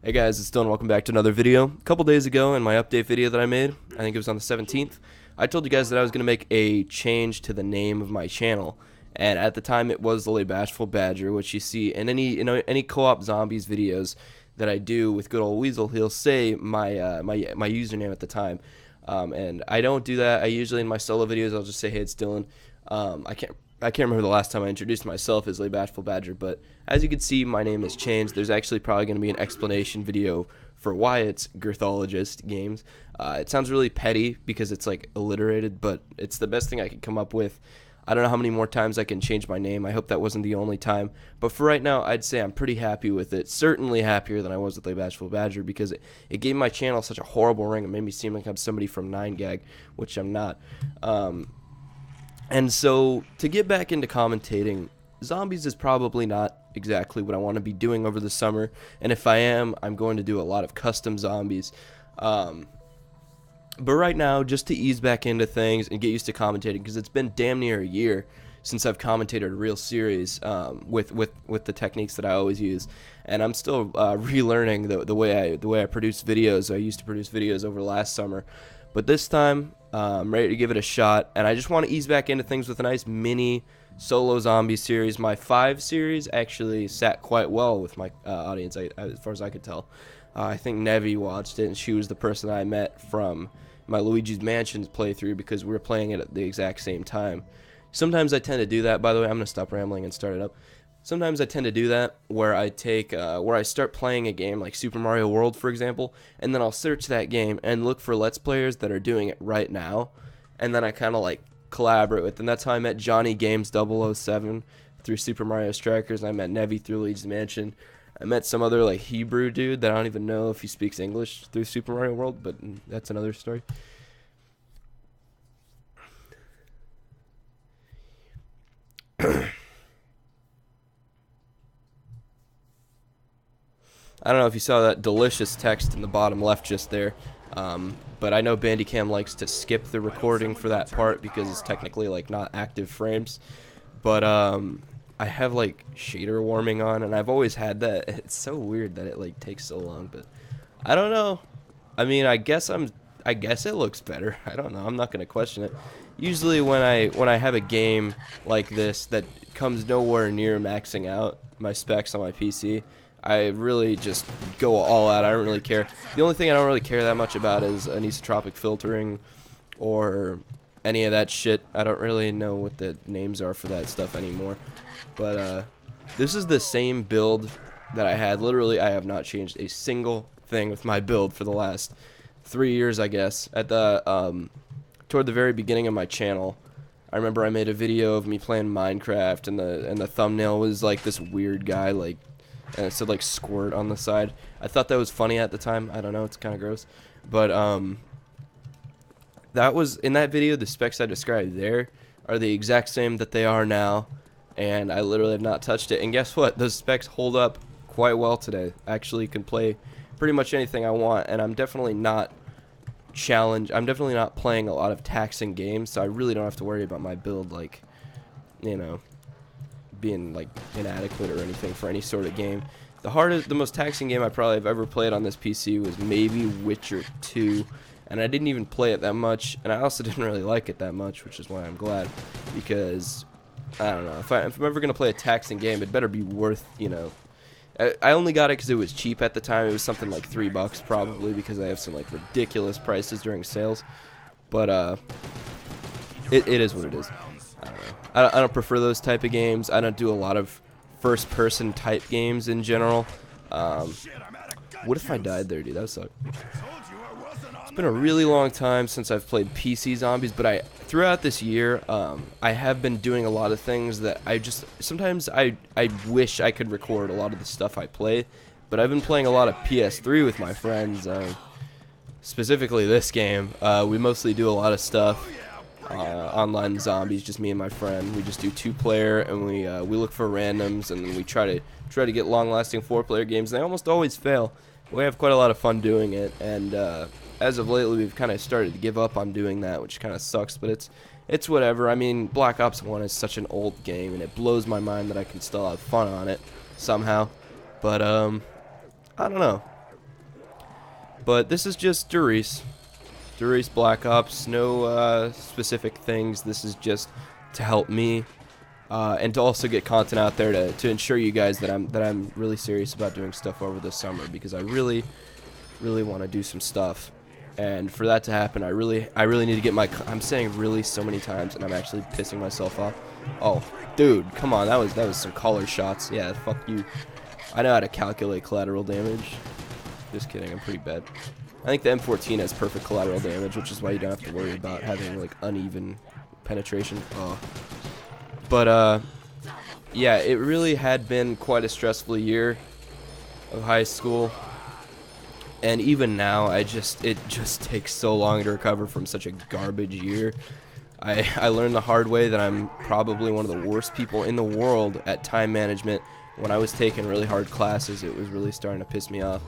Hey guys, it's Dylan. Welcome back to another video. A couple days ago in my update video that I made, I think it was on the 17th, I told you guys that I was going to make a change to the name of my channel. And at the time it was the Bashful Badger, which you see in any co-op zombies videos that I do with good old Weasel. He'll say my my username at the time. And I don't do that. I usually in my solo videos I'll just say, hey, it's Dylan. I can't remember the last time I introduced myself as Bashful Badger, but as you can see, my name has changed. There's actually probably going to be an explanation video for why it's Girthologist Games. It sounds really petty because it's like alliterated, but it's the best thing I could come up with. I don't know how many more times I can change my name. I hope that wasn't the only time. But for right now, I'd say I'm pretty happy with it. Certainly happier than I was with Bashful Badger because it gave my channel such a horrible ring. It made me seem like I'm somebody from 9gag, which I'm not. And so, to get back into commentating, zombies is probably not exactly what I want to be doing over the summer, and if I am, I'm going to do a lot of custom zombies. But right now, just to ease back into things and get used to commentating, because it's been damn near a year since I've commentated a real series with the techniques that I always use, and I'm still relearning the way I produce videos. I used to produce videos over last summer, but this time I'm ready to give it a shot, and I just want to ease back into things with a nice mini solo zombie series. My 5 series actually sat quite well with my audience, as far as I could tell. I think Nevi watched it, and she was the person I met from my Luigi's Mansions playthrough because we were playing it at the exact same time. Sometimes I tend to do that. By the way, I'm going to stop rambling and start it up. Sometimes I tend to do that where I start playing a game like Super Mario World, for example, and then I'll search that game and look for Let's Players that are doing it right now, and then I kind of like collaborate with them. That's how I met Johnny Games 007 through Super Mario Strikers. I met Nevi through Luigi's Mansion. I met some other like Hebrew dude that I don't even know if he speaks English through Super Mario World, but that's another story. I don't know if you saw that delicious text in the bottom left just there, but I know Bandicam likes to skip the recording for that part because it's technically like not active frames. But I have like shader warming on, and I've always had that. It's so weird that it like takes so long, but I don't know. I mean, I guess it looks better. I don't know. I'm not gonna question it. Usually when I have a game like this that comes nowhere near maxing out my specs on my PC, I really just go all out. I don't really care. The only thing I don't really care that much about is anisotropic filtering or any of that shit. I don't really know what the names are for that stuff anymore. But this is the same build that I had. Literally, I have not changed a single thing with my build for the last 3 years, I guess. At the toward the very beginning of my channel, I remember I made a video of me playing Minecraft, and the thumbnail was like this weird guy like. And it said like squirt on the side. I thought that was funny at the time. I don't know, it's kind of gross. But that was in that video. The specs I described there are the exact same that they are now, and I literally have not touched it. And guess what? Those specs hold up quite well today. I actually can play pretty much anything I want, and I'm definitely not playing a lot of taxing games, so I really don't have to worry about my build, like, you know, being like inadequate or anything for any sort of game. The most taxing game I probably have ever played on this PC was maybe Witcher 2, and I didn't even play it that much, and I also didn't really like it that much, which is why I'm glad, because I don't know, if I'm ever gonna play a taxing game, it better be worth, you know. I only got it because it was cheap at the time. It was something like $3 probably, because I have some like ridiculous prices during sales, but it is what it is. I don't know. I don't prefer those type of games. I don't do a lot of first-person type games in general. What if I died there, dude? That would suck. It's been a really long time since I've played PC zombies, but throughout this year, I have been doing a lot of things that sometimes I wish I could record a lot of the stuff I play, but I've been playing a lot of PS3 with my friends, specifically this game. We mostly do a lot of stuff. Online zombies, just me and my friend. We just do 2-player, and we look for randoms, and then we try to get long-lasting 4-player games. And they almost always fail. We have quite a lot of fun doing it, and as of lately, we've kind of started to give up on doing that, which kind of sucks. But it's whatever. I mean, Black Ops 1 is such an old game, and it blows my mind that I can still have fun on it somehow. But I don't know. But this is just Riese Black Ops. No specific things. This is just to help me and to also get content out there to ensure you guys that I'm really serious about doing stuff over the summer, because I really want to do some stuff. And for that to happen, I really need to get my. I'm saying really so many times, and I'm actually pissing myself off. Oh, dude, come on, that was some collar shots. Yeah, fuck you. I know how to calculate collateral damage. Just kidding, I'm pretty bad. I think the M14 has perfect collateral damage, which is why you don't have to worry about having like uneven penetration. Oh. But yeah, it really had been quite a stressful year of high school. And even now, it just takes so long to recover from such a garbage year. I learned the hard way that I'm probably one of the worst people in the world at time management. When I was taking really hard classes, it was really starting to piss me off.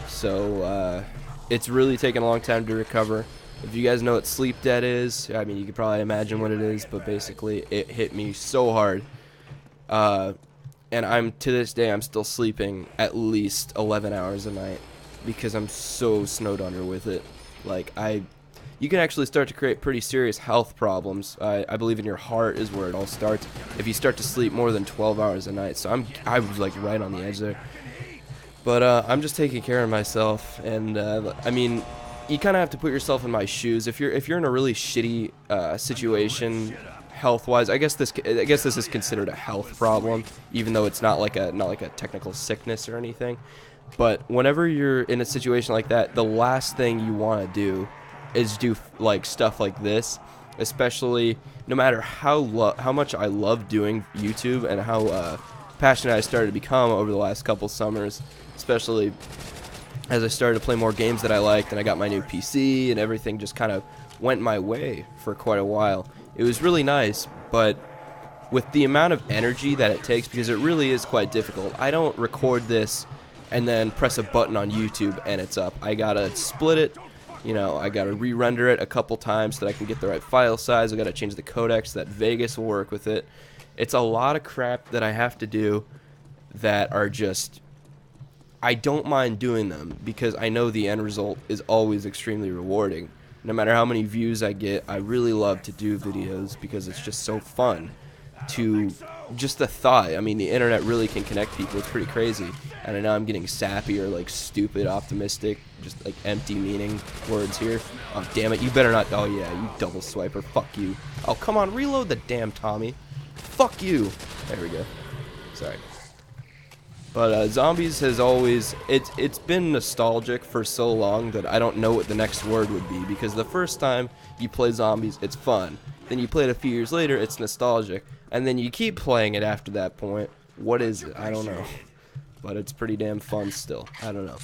So it's really taken a long time to recover. If you guys know what sleep debt is, I mean, you could probably imagine what it is, but basically it hit me so hard. And to this day, I'm still sleeping at least 11 hours a night, because I'm so snowed under with it. Like, you can actually start to create pretty serious health problems. I believe in your heart is where it all starts if you start to sleep more than 12 hours a night. So I was like right on the edge there. But I'm just taking care of myself, and I mean, you kind of have to put yourself in my shoes. If you're in a really shitty situation health-wise, I guess this is considered a health problem, even though it's not like a technical sickness or anything. But whenever you're in a situation like that, the last thing you want to do is do like stuff like this, especially no matter how much I love doing YouTube and how passionate I started to become over the last couple summers, especially as I started to play more games that I liked, and I got my new PC and everything just kind of went my way for quite a while. It was really nice, but with the amount of energy that it takes, because it really is quite difficult. I don't record this and then press a button on YouTube and it's up. I gotta split it, you know, I gotta re-render it a couple times so that I can get the right file size. I gotta change the codec so that Vegas will work with it. It's a lot of crap that I have to do that are just, I don't mind doing them because I know the end result is always extremely rewarding. No matter how many views I get, I really love to do videos because it's just so fun. To just the thought, I mean, the internet really can connect people. It's pretty crazy. And I know I'm getting sappy or like stupid, optimistic, just like empty meaning words here. Oh, damn it, you better not. Oh yeah, you double swiper, fuck you. Oh, come on, reload the damn Tommy. Fuck you. There we go. Sorry. But zombies has always, it's been nostalgic for so long that I don't know what the next word would be, because the first time you play zombies, it's fun. Then you play it a few years later, it's nostalgic. And then you keep playing it after that point. What is it? I don't know. But it's pretty damn fun still. I don't know.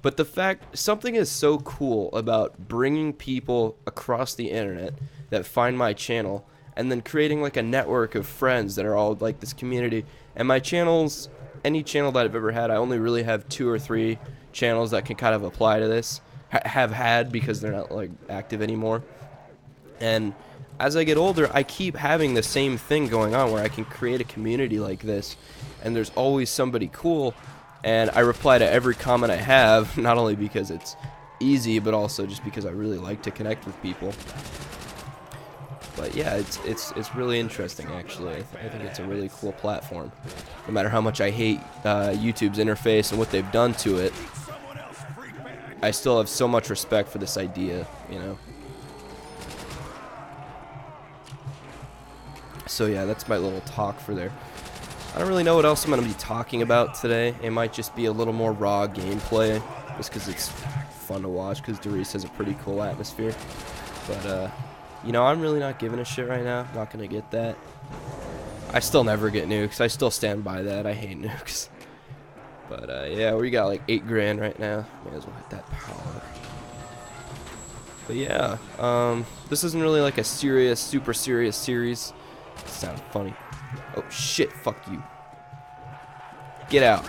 But the fact, something is so cool about bringing people across the internet that find my channel and then creating like a network of friends that are all like this community. And my channels, any channel that I've ever had, I only really have 2 or 3 channels that can kind of apply to this. Have had, because they're not like active anymore. And as I get older, I keep having the same thing going on where I can create a community like this, and there's always somebody cool, and I reply to every comment I have, not only because it's easy, but also just because I really like to connect with people. But yeah, it's really interesting, actually. I think it's a really cool platform. No matter how much I hate YouTube's interface and what they've done to it, I still have so much respect for this idea, you know? So yeah, that's my little talk for there. I don't really know what else I'm going to be talking about today. It might just be a little more raw gameplay, just because it's fun to watch, because Riese has a pretty cool atmosphere. But, you know, I'm really not giving a shit right now. Not going to get that. I still never get nukes. I still stand by that. I hate nukes. But, yeah, we got like 8 grand right now. May as well hit that power. But yeah, this isn't really like a serious, super serious series. Sound funny. Oh shit, fuck you. Get out.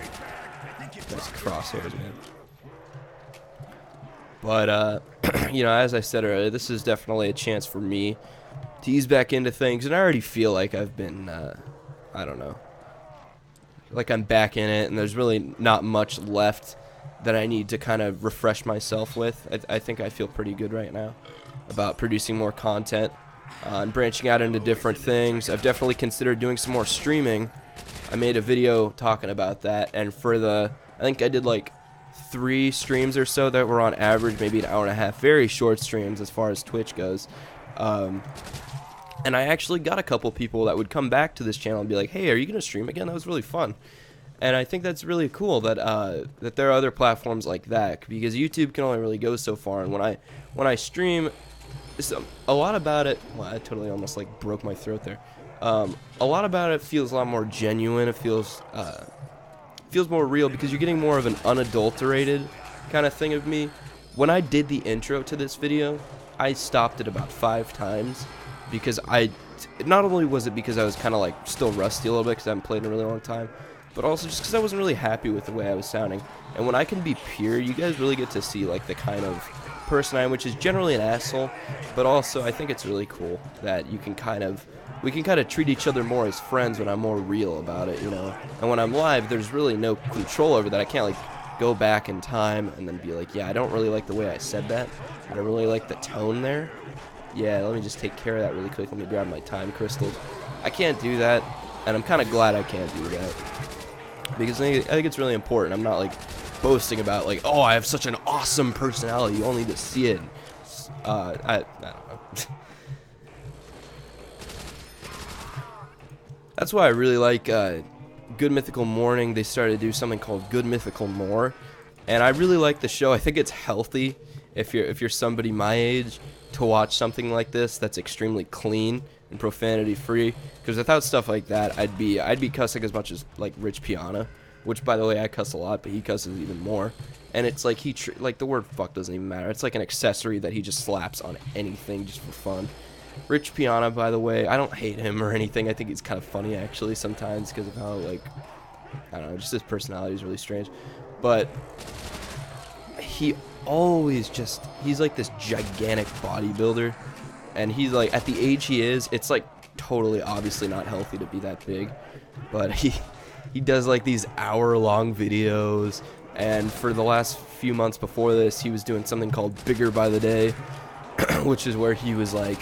Nice crosshairs, man. But, you know, as I said earlier, this is definitely a chance for me to ease back into things. And I already feel like I've been, I don't know, like I'm back in it. And there's really not much left that I need to kind of refresh myself with. I think I feel pretty good right now about producing more content and branching out into different things. I've definitely considered doing some more streaming. I made a video talking about that, and I think I did like 3 streams or so that were on average maybe an hour and a half, very short streams as far as Twitch goes. And I actually got a couple people that would come back to this channel and be like, hey, are you going to stream again? That was really fun. And I think that's really cool that that there are other platforms like that, because YouTube can only really go so far. And when I stream, a lot about it, well, I totally almost like broke my throat there. A lot about it feels a lot more genuine. It feels more real because you're getting more of an unadulterated kind of thing of me. When I did the intro to this video, I stopped it about 5 times because not only was it because I was kind of like still rusty a little bit because I haven't played in a really long time, but also just because I wasn't really happy with the way I was sounding. And when I can be pure, you guys really get to see like the kind of person I am, which is generally an asshole, but also I think it's really cool that we can kind of treat each other more as friends when I'm more real about it, you know. And when I'm live, there's really no control over that. I can't like go back in time and then be like, yeah, I don't really like the way I said that. I don't really like the tone there. Yeah, let me just take care of that really quick. Let me grab my time crystals. I can't do that, and I'm kind of glad I can't do that, because I think it's really important. I'm not like boasting about like, oh, I have such an awesome personality, you only need to see it. I don't know. That's why I really like Good Mythical Morning. They started to do something called Good Mythical More, and I really like the show. I think it's healthy if you're somebody my age to watch something like this that's extremely clean and profanity free, because without stuff like that, I'd be cussing as much as like Rich Piana, which by the way I cuss a lot, but he cusses even more. And it's like like the word fuck doesn't even matter. It's like an accessory that he just slaps on anything just for fun. Rich Piana, by the way, I don't hate him or anything. I think he's kind of funny actually sometimes because of how, like, I don't know, just his personality is really strange. But he's like this gigantic bodybuilder, and he's like, at the age he is, it's like totally obviously not healthy to be that big, but he does like these hour-long videos. And for the last few months before this, he was doing something called Bigger by the Day, which is where he was like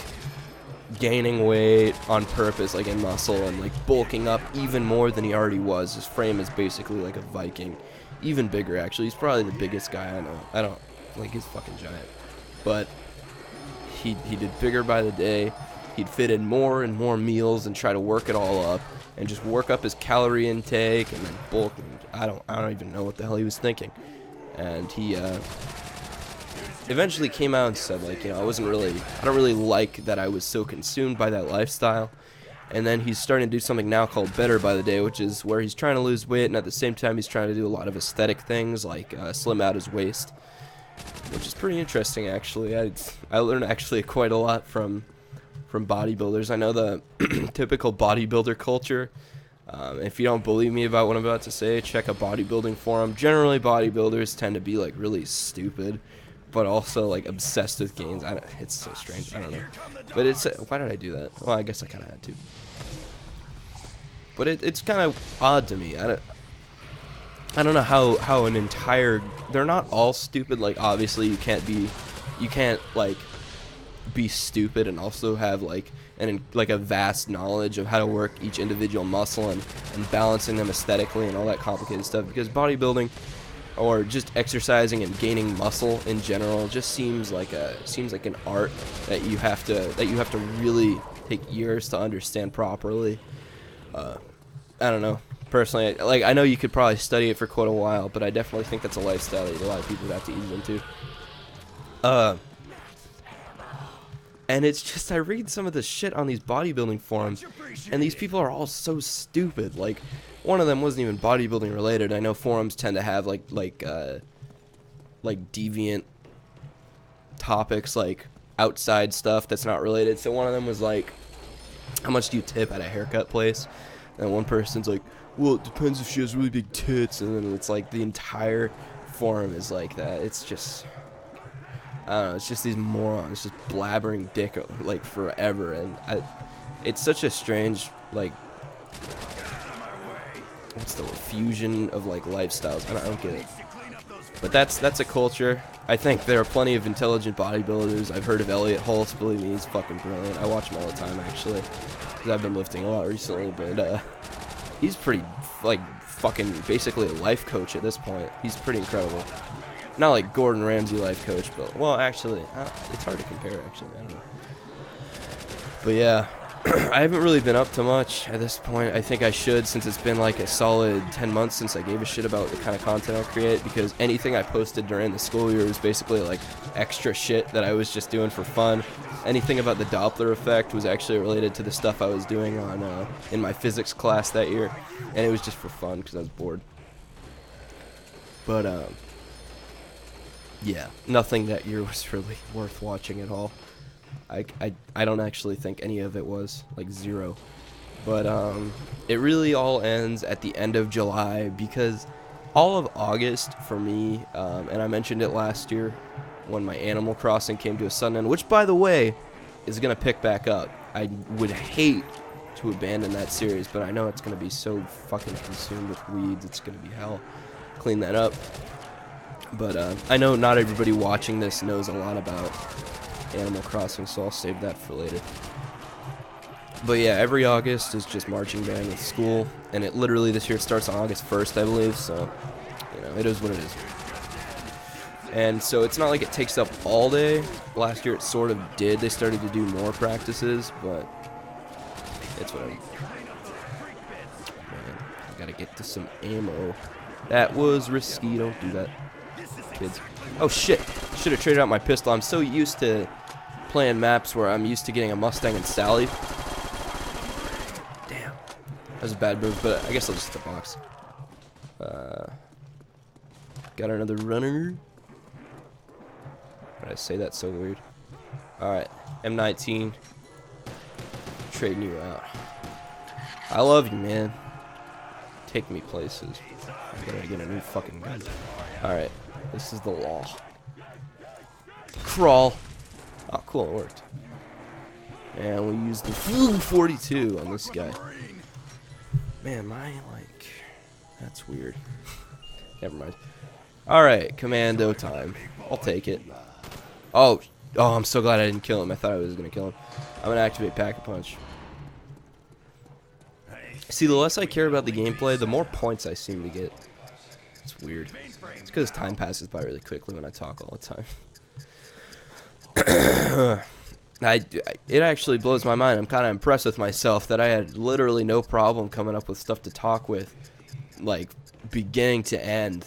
gaining weight on purpose, like in muscle, and like bulking up even more than he already was. His frame is basically like a Viking, even bigger actually. He's probably the biggest guy I know. I don't like, he's fucking giant, but he did Bigger by the Day. He'd fit in more and more meals and try to work it all up and just work up his calorie intake and then bulk. I don't even know what the hell he was thinking. And he eventually came out and said, like, you know, I don't really like that I was so consumed by that lifestyle. And then he's starting to do something now called Better by the Day, which is where he's trying to lose weight, and at the same time he's trying to do a lot of aesthetic things, like slim out his waist, which is pretty interesting actually. I learned actually quite a lot from bodybuilders. I know the typical bodybuilder culture. If you don't believe me about what I'm about to say, check a bodybuilding forum. Generally, bodybuilders tend to be like really stupid, but also like obsessed with gains. It's so strange. I don't know. But why did I do that? Well, I guess I kind of had to. But it's kind of odd to me. I don't know how an entire, they're not all stupid. Like, obviously you can't like be stupid and also have like a vast knowledge of how to work each individual muscle and balancing them aesthetically and all that complicated stuff, because bodybuilding or just exercising and gaining muscle in general just seems like an art that you have to really take years to understand properly. I don't know. Personally, like, I know you could probably study it for quite a while, but I definitely think that's a lifestyle that a lot of people have to ease into. And it's just, I read some of the shit on these bodybuilding forums, and these people are all so stupid. Like, one of them wasn't even bodybuilding related. I know forums tend to have like deviant topics, like outside stuff that's not related. So one of them was like, how much do you tip at a haircut place? And one person's like, well, it depends if she has really big tits. And then it's like the entire forum is like that. It's just, I don't know, it's just these morons just blabbering dick like forever, and it's such a strange, like, what's the word, fusion of like lifestyles. I don't get it. But that's a culture. I think there are plenty of intelligent bodybuilders. I've heard of Elliot Hulse. Believe me, he's fucking brilliant. I watch him all the time, actually, because I've been lifting a lot recently. But he's pretty, like, fucking basically a life coach at this point. He's pretty incredible. Not like Gordon Ramsay life coach, but, well, actually, it's hard to compare, actually. I don't know. But yeah, I haven't really been up to much at this point. I think I should, since it's been like a solid 10 months since I gave a shit about the kind of content I'll create, because anything I posted during the school year was basically like extra shit that I was just doing for fun. Anything about the Doppler effect was actually related to the stuff I was doing on in my physics class that year, and it was just for fun because I was bored. But yeah, nothing that year was really worth watching at all. I don't actually think any of it was, like, zero. But it really all ends at the end of July, because all of August for me, and I mentioned it last year when my Animal Crossing came to a sudden end, which, by the way, is going to pick back up. I would hate to abandon that series, but I know it's going to be so fucking consumed with weeds, it's going to be hell. Clean that up. But I know not everybody watching this knows a lot about Animal Crossing, so I'll save that for later. But yeah, every August is just marching band with school, and it literally this year it starts on August 1st, I believe, so, you know, it is what it is. And so it's not like it takes up all day. Last year it sort of did. They started to do more practices, but it's whatever. Man, I gotta get to some ammo. That was risky, don't do that, kids. Oh shit, should have traded out my pistol. I'm so used to playing maps where I'm used to getting a Mustang and Sally. Damn, that was a bad move, but I guess I'll just hit the box. Got another runner. Why did I say that so weird? Alright, M19. Trading you out. I love you, man. Take me places. I gotta get a new fucking gun. Alright, this is the law. Crawl. Oh, cool, it worked. And we used the 42 on this guy. Man, like, that's weird. Never mind. Alright, commando time. I'll take it. Oh, I'm so glad I didn't kill him. I thought I was going to kill him. I'm going to activate Pack-a-Punch. See, the less I care about the gameplay, the more points I seem to get. It's weird. It's because time passes by really quickly when I talk all the time. It actually blows my mind. I'm kind of impressed with myself that I had literally no problem coming up with stuff to talk with, like, beginning to end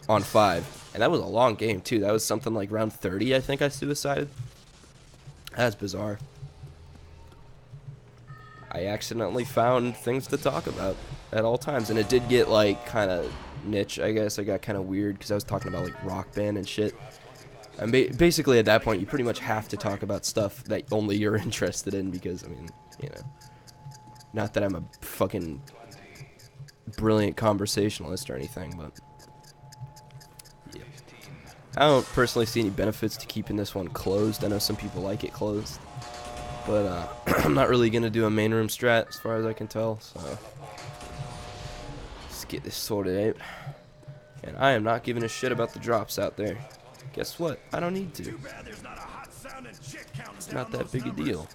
on 5. And that was a long game, too. That was something like round 30, I think I suicided. That's bizarre. I accidentally found things to talk about at all times, and it did get, like, kind of niche, I guess. I got kind of weird because I was talking about, like, Rock Band and shit. And basically at that point, you pretty much have to talk about stuff that only you're interested in because, I mean, you know, not that I'm a fucking brilliant conversationalist or anything, but yeah. I don't personally see any benefits to keeping this one closed. I know some people like it closed, but I'm not really going to do a main room strat as far as I can tell, so let's get this sorted out. And I am not giving a shit about the drops out there. Guess what? I don't need to. It's not that big a deal.